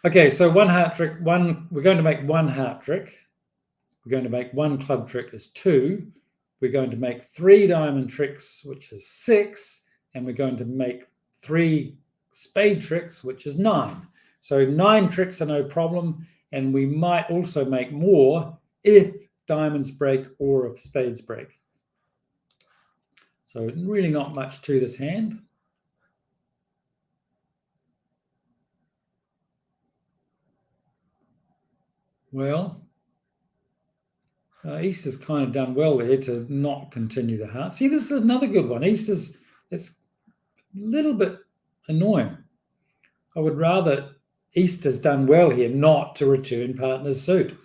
Okay, so 1 heart trick, we're going to make 1 heart trick. We're going to make 1 club trick is 2. We're going to make 3 diamond tricks, which is 6. And we're going to make 3 spade tricks, which is 9. So 9 tricks are no problem. And we might also make more if diamonds break or if spades break. So really not much to this hand. Well, East has kind of done well there to not continue the heart. See, this is another good one. East is it's a little bit annoying. I would rather East has done well here not to return partner's suit.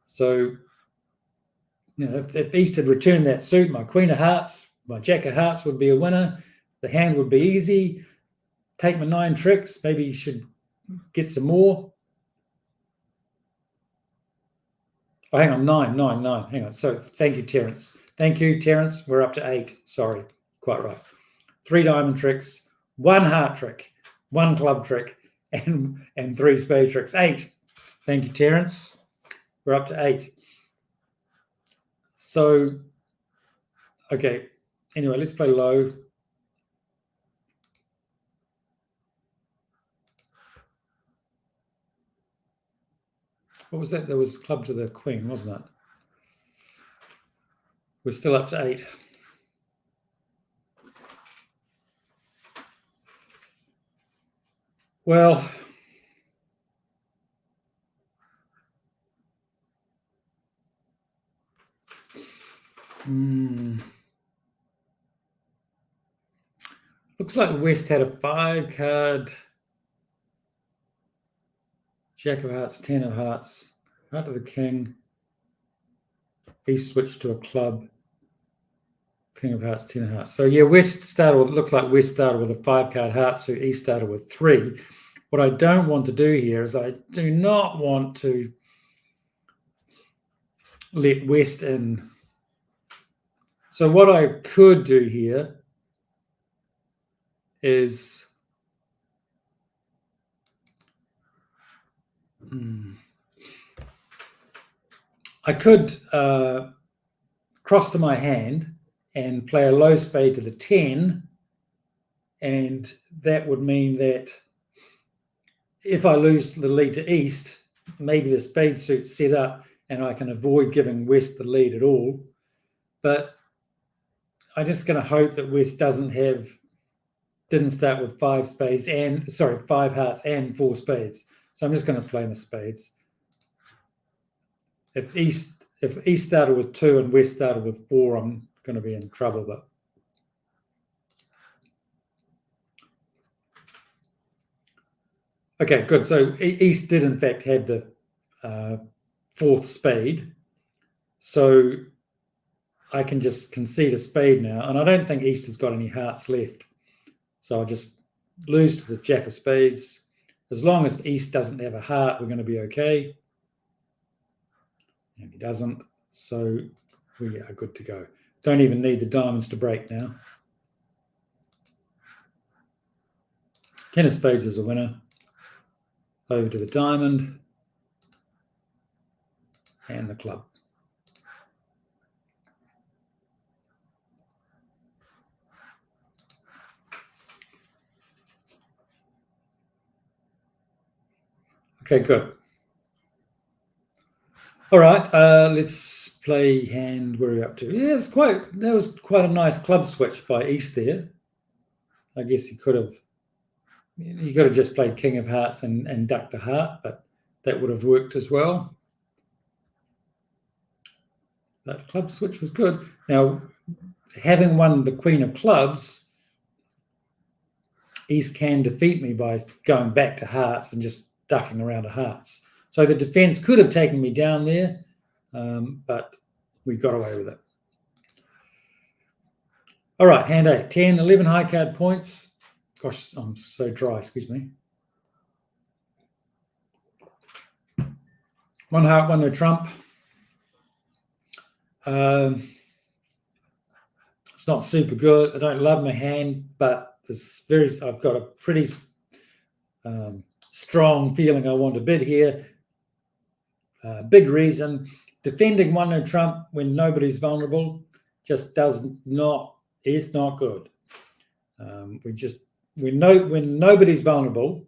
So, if East had returned that suit, my Queen of Hearts, my Jack of Hearts would be a winner. The hand would be easy. Take my 9 tricks. Maybe you should get some more. Oh, hang on, 9. Hang on. So thank you, Terence. Thank you, Terence. We're up to 8. Sorry, quite right. 3 diamond tricks, 1 heart trick, 1 club trick, and 3 spade tricks. 8. Thank you, Terence. We're up to 8. So, okay. Anyway, let's play low. What was that? There was club to the queen, wasn't it? We're still up to 8. Well, looks like West had a 5 card. Jack of hearts, 10 of hearts, heart of the king. East switched to a club. King of hearts, 10 of hearts. So yeah, West started with, looks like West started with a 5 card heart suit. East started with 3. What I don't want to do here is I do not want to let West in. So what I could do here is I could cross to my hand and play a low spade to the 10, and that would mean that if I lose the lead to East, maybe the spade suit's set up and I can avoid giving West the lead at all. But I'm just going to hope that West didn't start with 5 spades and 5 hearts and 4 spades. So I'm just going to play my spades. If East started with 2 and West started with 4, I'm going to be in trouble. But okay, good. So East did in fact have the 4th spade. So I can just concede a spade now, and I don't think East has got any hearts left. So I'll just lose to the Jack of spades. As long as East doesn't have a heart, we're going to be okay. And he doesn't, so we are good to go. Don't even need the diamonds to break now. 10 of spades is a winner. Over to the diamond and the club. Okay, good. All right, let's play hand. Where are we up to? Yeah, that was quite a nice club switch by East there. I guess he could have just played King of Hearts and ducked a heart, but that would have worked as well. That club switch was good. Now, having won the Queen of Clubs, East can defeat me by going back to hearts and just ducking around to hearts. So the defense could have taken me down there, but we got away with it. All right, hand 8, 10, 11 high card points. Gosh, I'm so dry, excuse me. 1 heart, 1 no trump. It's not super good. I don't love my hand, but I've got a pretty strong feeling I want to bid here. Big reason, defending 1 no trump when nobody's vulnerable just is not good. When nobody's vulnerable,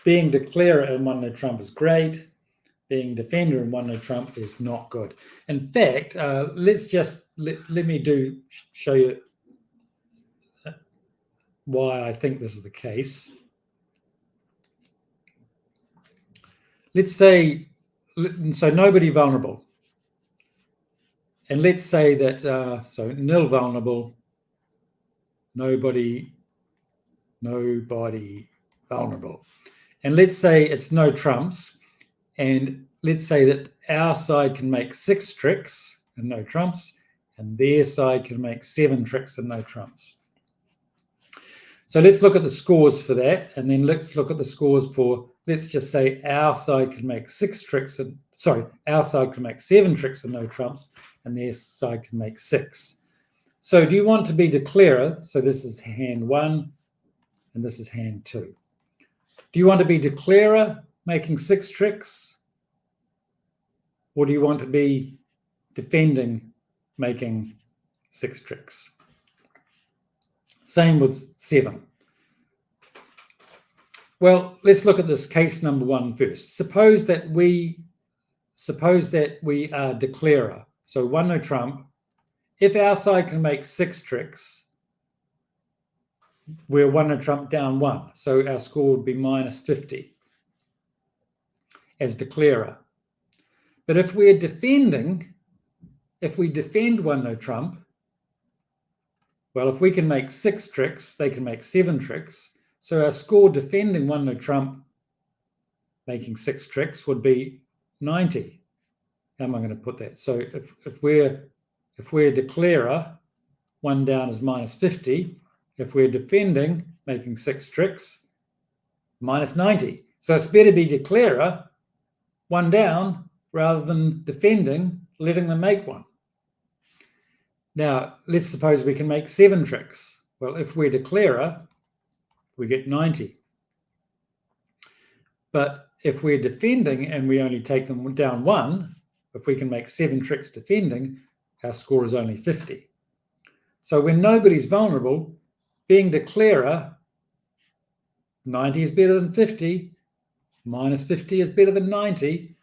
being declarer in 1 no trump is great. Being defender in 1 no trump is not good. In fact, let's just let me show you why I think this is the case. Let's say, so nobody vulnerable. And let's say that, so nil vulnerable, nobody vulnerable. And let's say it's no trumps. And let's say that our side can make 6 tricks and no trumps, and their side can make 7 tricks and no trumps. So let's look at the scores for that, and then let's look at the scores for, let's just say our side can make 6 tricks and sorry, our side can make 7 tricks and no trumps, and their side can make 6. So do you want to be declarer? So this is hand 1, and this is hand 2. Do you want to be declarer, making 6 tricks? Or do you want to be defending, making 6 tricks? Same with 7. Well, let's look at this case number 1 first. Suppose that we are declarer. So 1 no trump. If our side can make 6 tricks, we're 1 no trump down 1. So our score would be minus 50 as declarer. But if we're defending, if we defend 1 no trump, well, if we can make 6 tricks, they can make 7 tricks. So our score defending 1 no trump, making 6 tricks, would be 90. How am I going to put that? So if we're declarer, 1 down is minus 50. If we're defending, making 6 tricks, minus 90. So it's better be declarer, 1 down, rather than defending, letting them make 1. Now, let's suppose we can make 7 tricks. Well, if we're declarer, we get 90. But if we're defending and we only take them down 1, if we can make 7 tricks defending, our score is only 50. So when nobody's vulnerable, being declarer, 90 is better than 50, minus 50 is better than 90,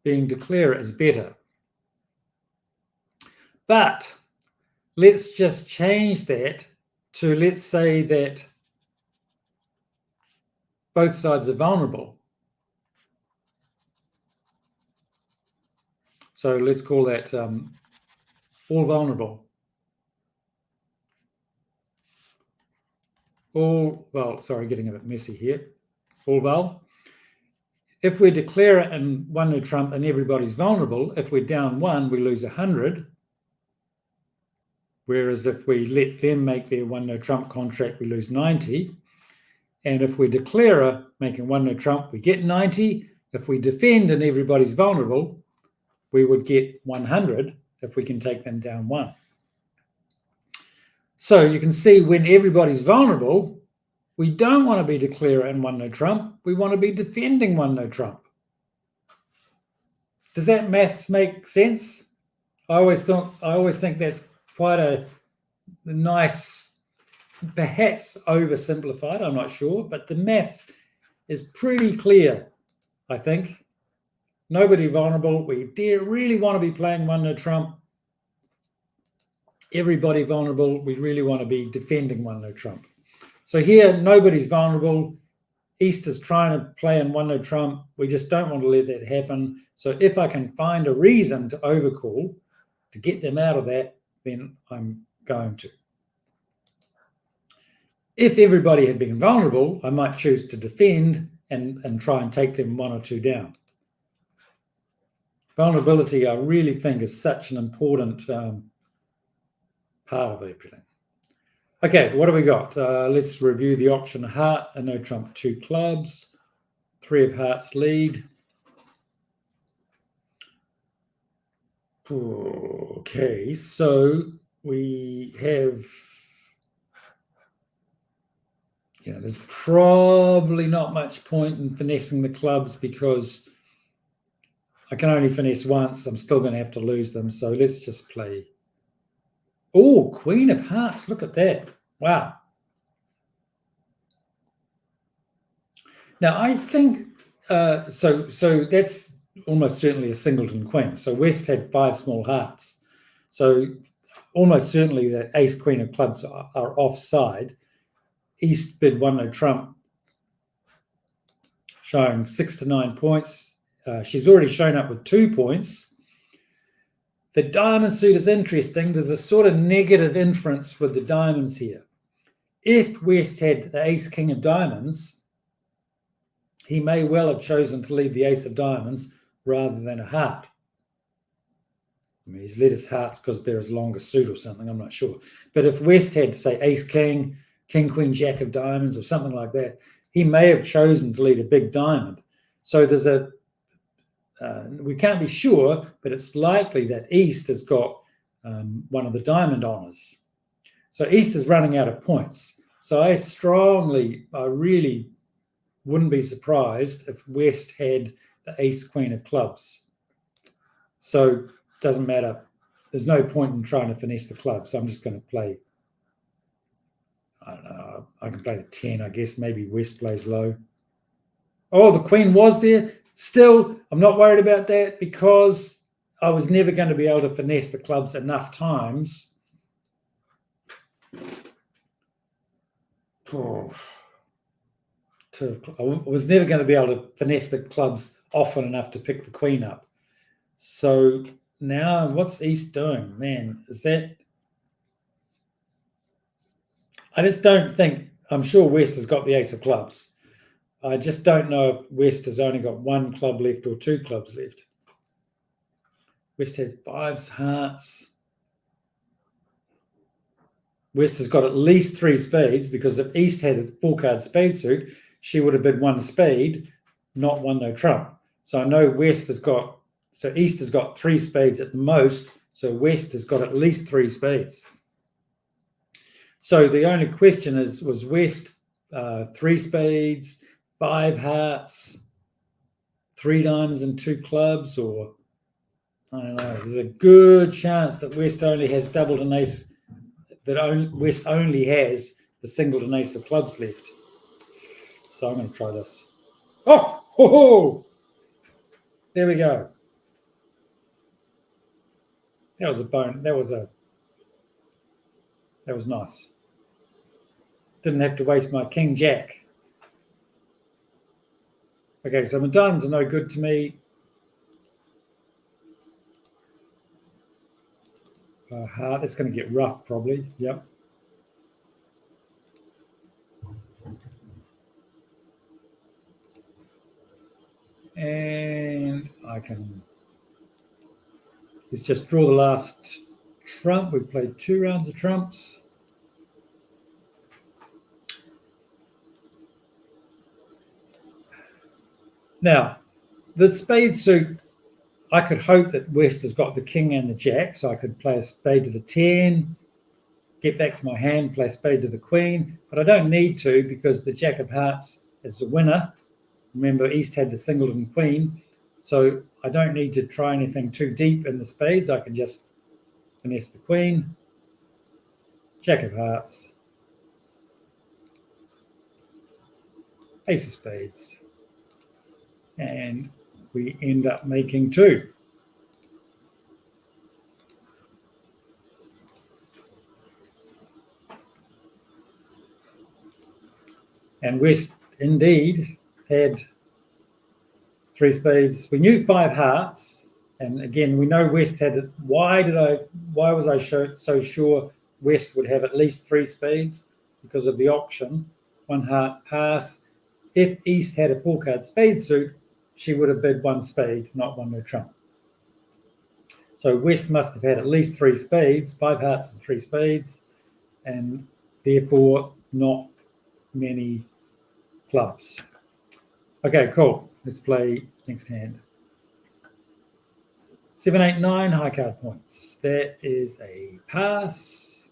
being declarer is better. But let's just change that to, let's say that both sides are vulnerable. So let's call that all vulnerable. Getting a bit messy here. All vul. If we're declarer and 1 no trump and everybody's vulnerable, if we're down 1, we lose 100. Whereas if we let them make their 1 no trump contract, we lose 90. And if we're declarer making 1 no trump, we get 90. If we defend and everybody's vulnerable, we would get 100 if we can take them down 1. So you can see when everybody's vulnerable, we don't want to be declarer and 1 no trump. We want to be defending 1 no trump. Does that maths make sense? I always think that's quite a nice, perhaps oversimplified, I'm not sure, but the maths is pretty clear, I think. Nobody vulnerable. We really want to be playing 1 no trump. Everybody vulnerable. We really want to be defending 1 no trump. So here, nobody's vulnerable. East is trying to play in 1 no trump. We just don't want to let that happen. So if I can find a reason to overcall to get them out of that, then I'm going to. If everybody had been vulnerable, I might choose to defend and try and take them 1 or 2 down. Vulnerability, I really think, is such an important part of everything. Okay, what do we got? Let's review the auction. Heart, a no trump, 2 clubs, 3 of hearts lead. Okay, so we have, there's probably not much point in finessing the clubs because I can only finesse once. I'm still going to have to lose them. So let's just play. Oh, Queen of Hearts. Look at that. Wow. Now, I think, so that's almost certainly a singleton queen. So West had 5 small hearts. So almost certainly the ace queen of clubs are offside. East bid 1 no trump, showing 6 to 9 points. She's already shown up with 2 points. The diamond suit is interesting. There's a sort of negative inference with the diamonds here. If West had the ace king of diamonds, he may well have chosen to lead the ace of diamonds rather than a heart. I mean, he's led his hearts because they're his longest suit or something, I'm not sure. But if West had, say, ace king, king, queen, jack of diamonds or something like that, he may have chosen to lead a big diamond. So there's a we can't be sure, but it's likely that East has got one of the diamond honours. So East is running out of points. So I really wouldn't be surprised if West had the ace queen of clubs. So it doesn't matter. There's no point in trying to finesse the club. So I'm just going to play, I don't know, I can play the 10, I guess. Maybe West plays low. Oh, the queen was there. Still, I'm not worried about that because I was never going to be able to finesse the clubs enough times. I was never going to be able to finesse the clubs often enough to pick the queen up. So now what's East doing? Man, is that... I just don't think... I'm sure West has got the ace of clubs. I just don't know if West has only got one club left or two clubs left. West had fives, hearts. West has got at least three spades, because if East had a four-card spade suit, she would have been one spade, not one no trump. So I know West has got... So East has got three spades at the most, so West has got at least three spades. So the only question is, was West three spades, five hearts, three diamonds and two clubs, or... I don't know. There's a good chance that West only has doubled an ace, West only has the singleton ace of clubs left. So I'm going to try this. Oh, ho, ho. There we go. That was a bone. That was nice. Didn't have to waste my king jack. Okay, so my diamonds are no good to me. Heart, it's going to get rough probably. Yep. And I can... Let's just draw the last trump. We've played 2 rounds of trumps. Now, the spade suit, I could hope that West has got the king and the jack, so I could play a spade to the 10, get back to my hand, play a spade to the queen, but I don't need to because the jack of hearts is the winner. Remember, East had the singleton queen, so I don't need to try anything too deep in the spades. I can just finesse the queen, jack of hearts, ace of spades, and we end up making 2. And West indeed had 3 spades. We knew 5 hearts, and again we know West had it. Why was I so sure West would have at least 3 spades? Because of the auction. 1 heart pass. If East had a 4-card spade suit, she would have bid 1 spade, not 1 no trump. So West must have had at least 3 spades, 5 hearts and 3 spades, and therefore not many clubs. Okay, cool. Let's play next hand. 7, 8, 9 high card points. That is a pass.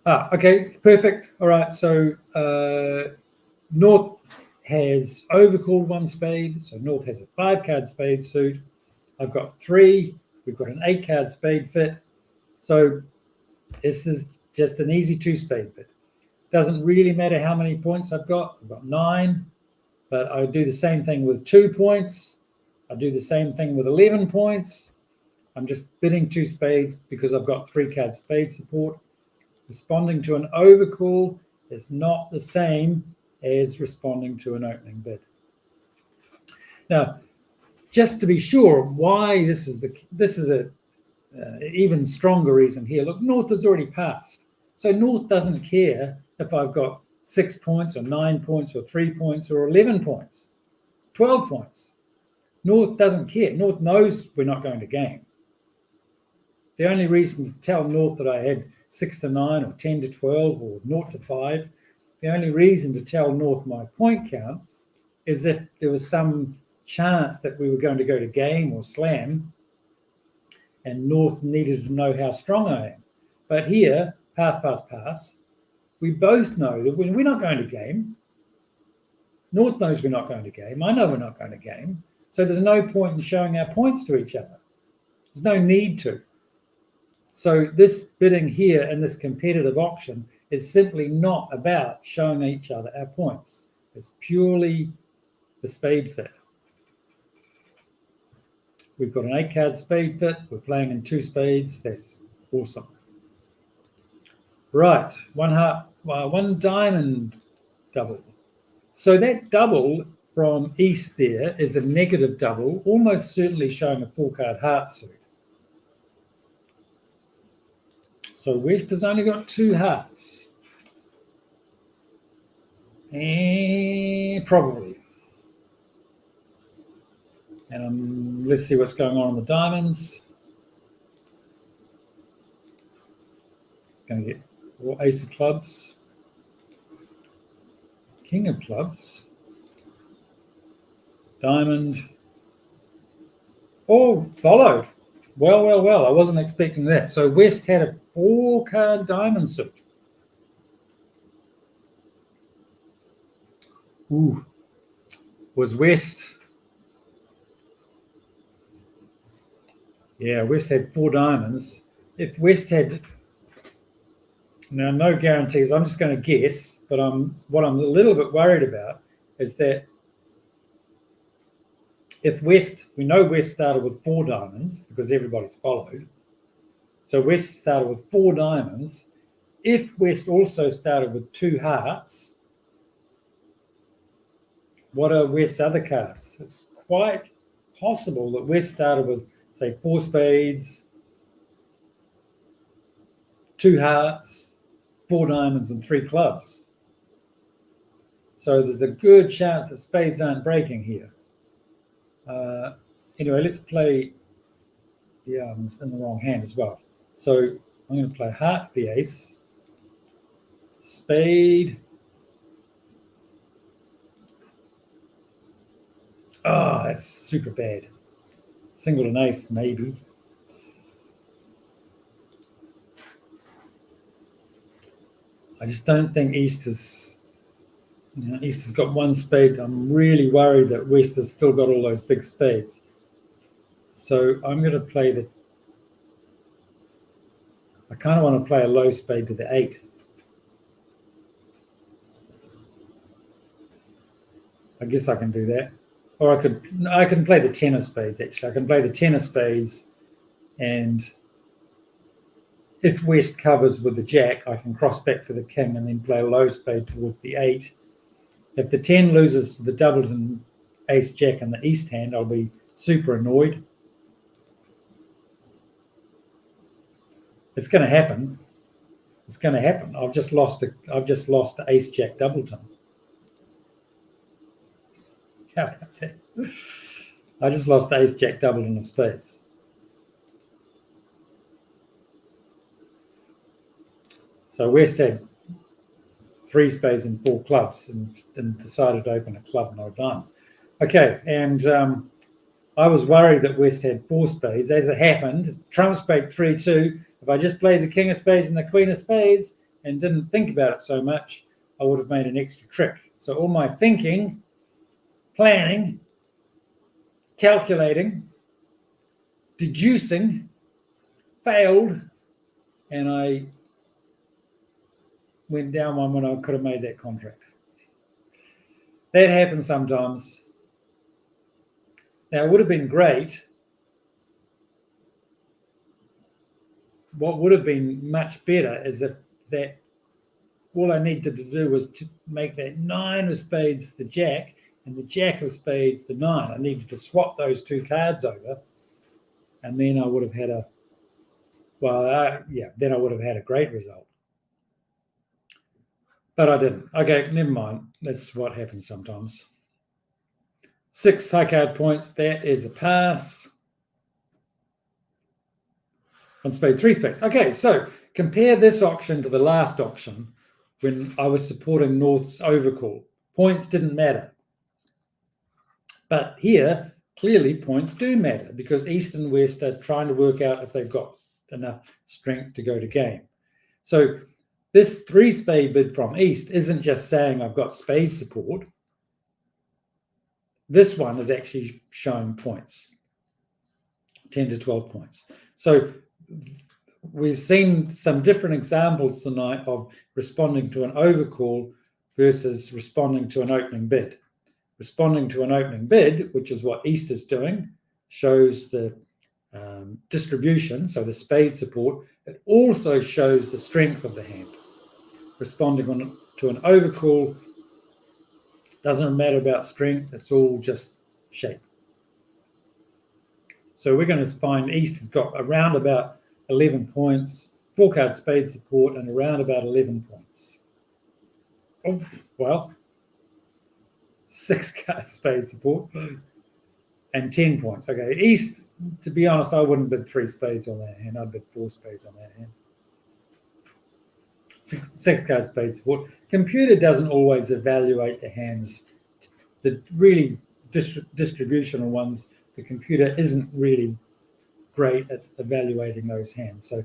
Okay, perfect. All right, so North has overcalled 1 spade, so North has a 5-card spade suit. I've got 3. We've got an 8-card spade fit. So this is just an easy 2-spade bid. Doesn't really matter how many points I've got. I've got 9, but I do the same thing with 2 points. I do the same thing with 11 points. I'm just bidding 2 spades because I've got 3-card spade support. Responding to an overcall is not the same as responding to an opening bid. Now, just to be sure why this is a even stronger reason here. Look, North has already passed. So North doesn't care if I've got 6 points or 9 points or 3 points or 11 points, 12 points. North doesn't care. North knows we're not going to game. The only reason to tell North that I had 6 to 9 or 10 to 12 or 0 to 5, the only reason to tell North my point count as if there was some chance that we were going to go to game or slam, and North needed to know how strong I am. But here, pass, pass, pass, we both know that when we're not going to game, North knows we're not going to game, I know we're not going to game, so there's no point in showing our points to each other. There's no need to. So this bidding here in this competitive auction is simply not about showing each other our points. It's purely the spade fit. We've got an 8-card spade fit. We're playing in 2 spades. That's awesome. Right, one diamond double. So that double from East there is a negative double, almost certainly showing a 4-card heart suit. So West has only got 2 hearts. Probably. And let's see what's going on the diamonds. Going to get ace of clubs, king of clubs, diamond. Oh, followed. Well. I wasn't expecting that. So West had a 4-card diamond suit. Ooh. Was West? Yeah, West had 4 diamonds. If West had, now no guarantees, I'm just going to guess, but what I'm a little bit worried about is that if West, we know West started with 4 diamonds because everybody's followed. So West started with 4 diamonds. If West also started with 2 hearts, what are West's other cards? It's quite possible that West started with, say, 4 spades, 2 hearts, 4 diamonds, and 3 clubs. So there's a good chance that spades aren't breaking here. Anyway, let's play. Yeah, I'm in the wrong hand as well. So I'm going to play heart, the ace, spade. Oh, that's super bad. Single and ace, maybe. I just don't think East has, East has got 1 spade. I'm really worried that West has still got all those big spades. So I'm going to play I kind of want to play a low spade to the 8. I guess I can do that. Or I can play the 10 of spades, actually. I can play the 10 of spades, and if West covers with the jack, I can cross back to the king and then play a low spade towards the 8. If the 10 loses to the doubleton ace jack in the East hand, I'll be super annoyed. It's going to happen. It's going to happen. I've just lost the ace jack doubleton. How about that? I just lost the ace jack doubleton of spades. So West had 3 spades and 4 clubs and decided to open a club, no diamond. Okay, and I was worried that West had 4 spades. As it happened, trump spade 3-2. If I just played the king of spades and the queen of spades and didn't think about it so much, I would have made an extra trick. So all my thinking, planning, calculating, deducing failed, and I went down one when I could have made that contract. That happens sometimes. Now, it would have been great. What would have been much better is if that all I needed to do was to make that 9 of spades the jack and the jack of spades the 9. I needed to swap those 2 cards over, and then I would have had then I would have had a great result. But I didn't. Okay, never mind. That's what happens sometimes. 6 high card points. That is a pass. 1 spade, 3 spades. Okay, so compare this auction to the last auction when I was supporting North's overcall. Points didn't matter. But here, clearly points do matter because East and West are trying to work out if they've got enough strength to go to game. So this 3-spade bid from East isn't just saying I've got spade support. This one is actually showing points, 10 to 12 points. So we've seen some different examples tonight of responding to an overcall versus responding to an opening bid. Responding to an opening bid, which is what East is doing, shows the distribution, so the spade support. It also shows the strength of the hand. Responding to an overcall doesn't matter about strength, it's all just shape. So we're going to find East has got around about 11 points, 4-card spade support, and around about 11 points. Oh, well, 6-card spade support and 10 points. Okay, East, to be honest, I wouldn't bid 3 spades on that hand. I'd bid 4 spades on that hand. 6-card spade support. Computer doesn't always evaluate the hands. The really distributional ones, the computer isn't really great at evaluating those hands. So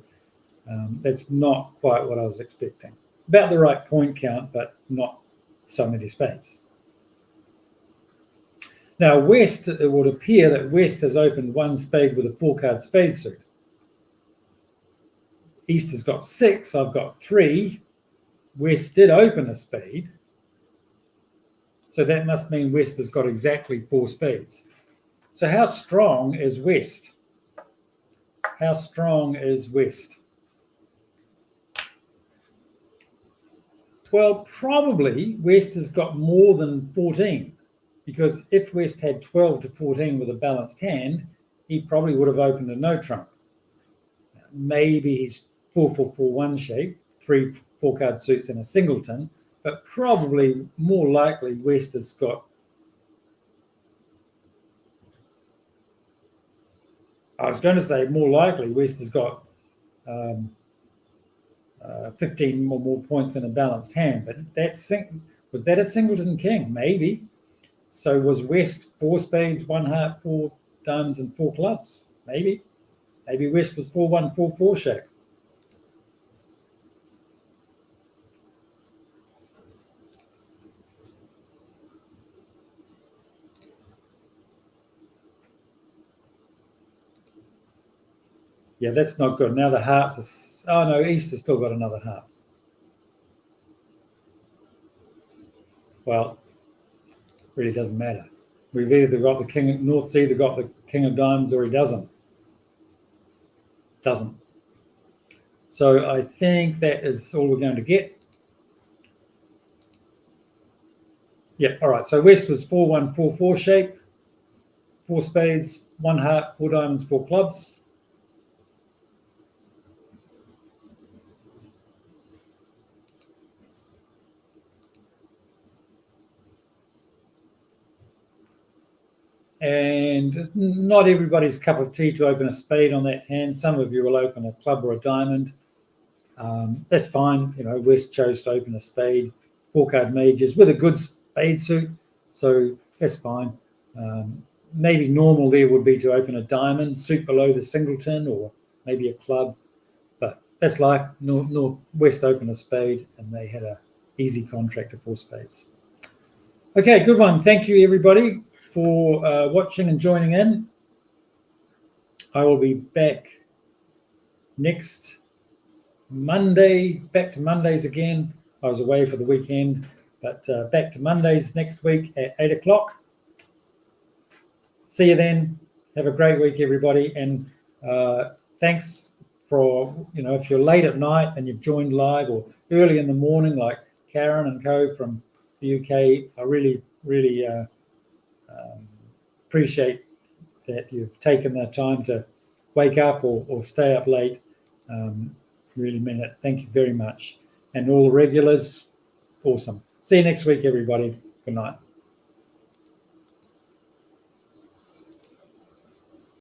that's not quite what I was expecting. About the right point count, but not so many spades. Now, West, it would appear that West has opened 1 spade with a 4-card spade suit. East has got 6, I've got 3. West did open a spade. So that must mean West has got exactly 4 spades. So how strong is West? How strong is West? Well, probably West has got more than 14. Because if West had 12 to 14 with a balanced hand, he probably would have opened a no trump. Maybe he's 4-4-4-1 shape, 3 4-card suits and a singleton, but probably more likely West has got, I was going to say more likely West has got 15 or more points in a balanced hand, but was that a singleton king? Maybe. So was West 4 spades, 1 heart, 4 diamonds, and 4 clubs? Maybe. Maybe West was 4-1-4-4 shape. Yeah, that's not good. Now the hearts are, oh no, East has still got another heart. Well, really doesn't matter. We've either got the king, North's either got the king of diamonds or he doesn't. Doesn't. So I think that is all we're going to get. Yeah, all right. So West was 4-1-4-4 shape, 4 spades, 1 heart, 4 diamonds, 4 clubs. And not everybody's cup of tea to open a spade on that hand. Some of you will open a club or a diamond. That's fine. You know, West chose to open a spade, 4-card majors with a good spade suit. So that's fine. Maybe normal there would be to open a diamond, suit below the singleton, or maybe a club. But that's life. West opened a spade and they had an easy contract of 4 spades. Okay, good one. Thank you, everybody, for watching and joining in. I will be back next Monday, back to Mondays again. I was away for the weekend, but back to Mondays next week at 8 o'clock. See you then. Have a great week, everybody. And thanks for, you know, if you're late at night and you've joined live, or early in the morning, like Karen and co from the UK, I really, really appreciate that you've taken the time to wake up or stay up late. Really mean it. Thank you very much. And all the regulars, awesome. See you next week, everybody. Good night.